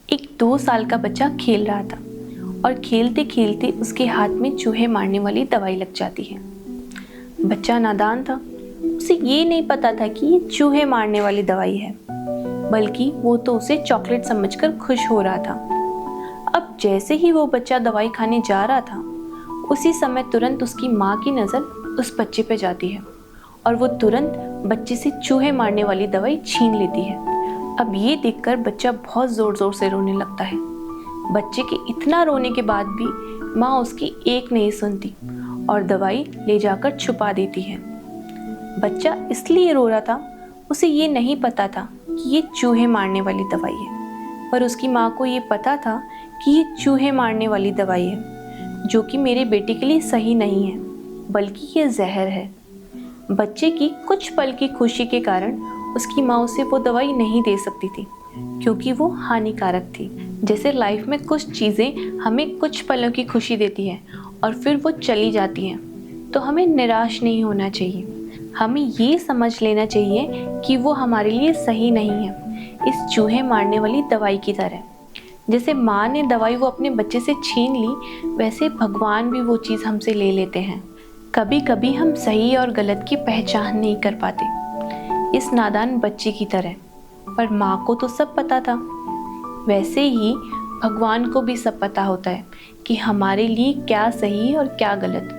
एक 2 साल का बच्चा खेल रहा था और खेलते खेलते उसके हाथ में चूहे मारने वाली दवाई लग जाती है। बच्चा नादान था, उसे ये नहीं पता था कि ये चूहे मारने वाली दवाई है, बल्कि वो तो उसे चॉकलेट समझकर खुश हो रहा था। अब जैसे ही वो बच्चा दवाई खाने जा रहा था, उसी समय तुरंत उसकी माँ की नज़र उस बच्चे पे जाती है और वो तुरंत बच्चे से चूहे मारने वाली दवाई छीन लेती है। अब ये देखकर बच्चा बहुत ज़ोर ज़ोर से रोने लगता है। बच्चे के इतना रोने के बाद भी माँ उसकी एक नहीं सुनती और दवाई ले जाकर छुपा देती है। बच्चा इसलिए रो रहा था, उसे ये नहीं पता था कि ये चूहे मारने वाली दवाई है, पर उसकी माँ को ये पता था कि ये चूहे मारने वाली दवाई है, जो कि मेरे बेटे के लिए सही नहीं है, बल्कि ये जहर है। बच्चे की कुछ पल की खुशी के कारण उसकी माँ उसे वो दवाई नहीं दे सकती थी, क्योंकि वो हानिकारक थी। जैसे लाइफ में कुछ चीज़ें हमें कुछ पलों की खुशी देती हैं और फिर वो चली जाती हैं, तो हमें निराश नहीं होना चाहिए। हमें ये समझ लेना चाहिए कि वो हमारे लिए सही नहीं है, इस चूहे मारने वाली दवाई की तरह। जैसे माँ ने दवाई वो अपने बच्चे से छीन ली, वैसे भगवान भी वो चीज़ हमसे ले लेते हैं। कभी कभी हम सही और गलत की पहचान नहीं कर पाते, इस नादान बच्चे की तरह। पर माँ को तो सब पता था। वैसे ही भगवान को भी सब पता होता है कि हमारे लिए क्या सही और क्या गलत।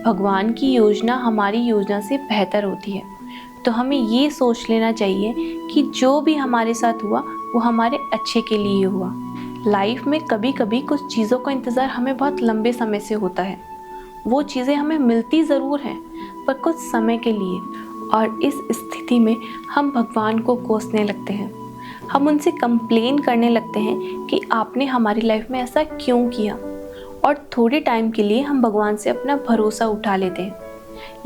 भगवान की योजना हमारी योजना से बेहतर होती है, तो हमें ये सोच लेना चाहिए कि जो भी हमारे साथ हुआ वो हमारे अच्छे के लिए हुआ। लाइफ में कभी कभी कुछ चीज़ों का इंतज़ार हमें बहुत लंबे समय से होता है। वो चीज़ें हमें मिलती ज़रूर हैं, पर कुछ समय के लिए, और इस स्थिति में हम भगवान को कोसने लगते हैं। हम उनसे कंप्लेन करने लगते हैं कि आपने हमारी लाइफ में ऐसा क्यों किया, और थोड़े टाइम के लिए हम भगवान से अपना भरोसा उठा लेते हैं।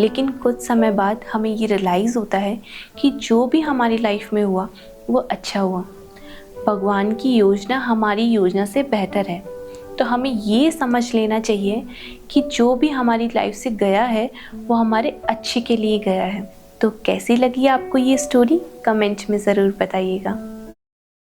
लेकिन कुछ समय बाद हमें ये रियलाइज़ होता है कि जो भी हमारी लाइफ में हुआ वो अच्छा हुआ। भगवान की योजना हमारी योजना से बेहतर है, तो हमें ये समझ लेना चाहिए कि जो भी हमारी लाइफ से गया है वो हमारे अच्छे के लिए गया है। तो कैसी लगी आपको ये स्टोरी, कमेंट में ज़रूर बताइएगा।